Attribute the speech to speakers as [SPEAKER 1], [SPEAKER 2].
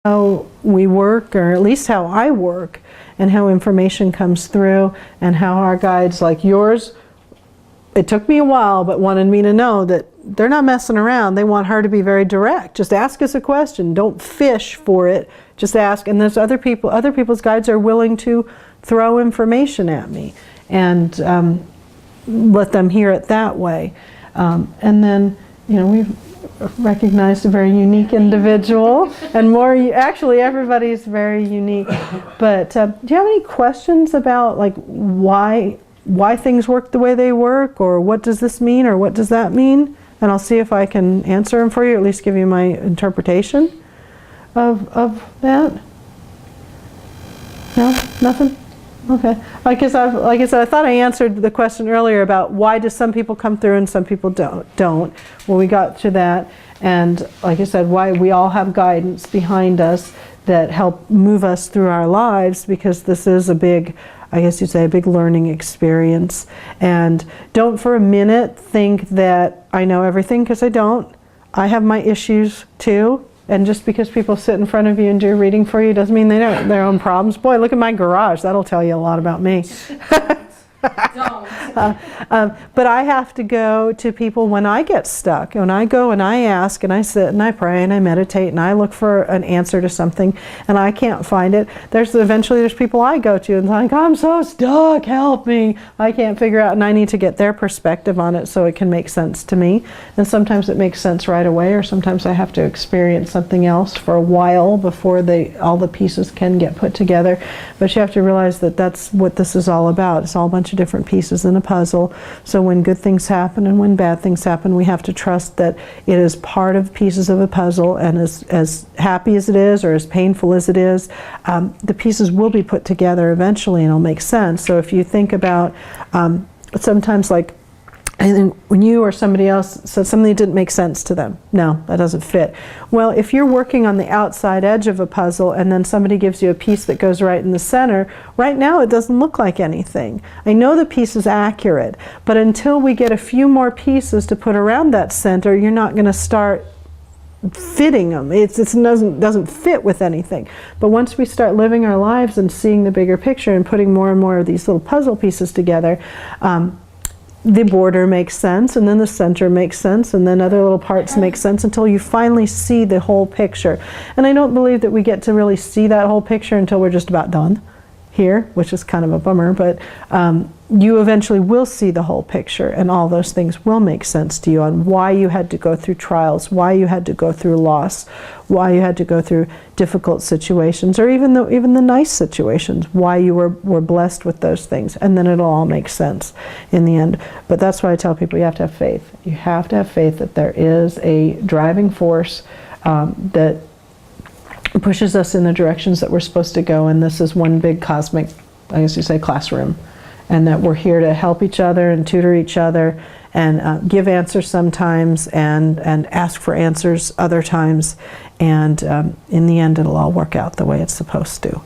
[SPEAKER 1] how we work, or at least how I work, and how information comes through, and how our guides like yours, it took me a while, but wanted me to know that they're not messing around. They want her to be very direct. Just ask us a question. Don't fish for it. Just ask. And there's other people's guides are willing to throw information at me and let them hear it that way. And then, we've recognized a very unique individual, and actually everybody's very unique. But do you have any questions about like why things work the way they work, or what does this mean, or what does that mean? And I'll see if I can answer them for you, or at least give you my interpretation of that. No? Nothing? Okay. Like I said, I thought I answered the question earlier about why do some people come through and some people don't. Well, we got to that, and like I said, why we all have guidance behind us that help move us through our lives, because this is a big, I guess you'd say, a big learning experience. And don't for a minute think that I know everything, because I don't. I have my issues too. And just because people sit in front of you and do a reading for you doesn't mean they don't have their own problems. Boy, look at my garage. That'll tell you a lot about me.
[SPEAKER 2] Don't.
[SPEAKER 1] But I have to go to people when I get stuck. When I go and I ask and I sit and I pray and I meditate and I look for an answer to something and I can't find it, eventually there's people I go to and like, I'm so stuck, help me. I can't figure out, and I need to get their perspective on it so it can make sense to me. And sometimes it makes sense right away, or sometimes I have to experience something else for a while before all the pieces can get put together. But you have to realize that that's what this is all about. It's all a bunch of different pieces in a puzzle. So when good things happen and when bad things happen, we have to trust that it is part of pieces of a puzzle, and as happy as it is or as painful as it is, the pieces will be put together eventually and it'll make sense. So if you think about sometimes, like, and when you or somebody else said something that didn't make sense to them, no, that doesn't fit. Well, if you're working on the outside edge of a puzzle and then somebody gives you a piece that goes right in the center, right now it doesn't look like anything. I know the piece is accurate, but until we get a few more pieces to put around that center, you're not going to start fitting them. It doesn't fit with anything. But once we start living our lives and seeing the bigger picture and putting more and more of these little puzzle pieces together, the border makes sense, and then the center makes sense, and then other little parts make sense until you finally see the whole picture. And I don't believe that we get to really see that whole picture until we're just about done here, which is kind of a bummer, but you eventually will see the whole picture, and all those things will make sense to you on why you had to go through trials, why you had to go through loss, why you had to go through difficult situations, or even the nice situations, why you were blessed with those things, and then it'll all make sense in the end. But that's why I tell people you have to have faith. You have to have faith that there is a driving force that pushes us in the directions that we're supposed to go, and this is one big cosmic, I guess you say, classroom, and that we're here to help each other and tutor each other and give answers sometimes and ask for answers other times, and in the end it'll all work out the way it's supposed to.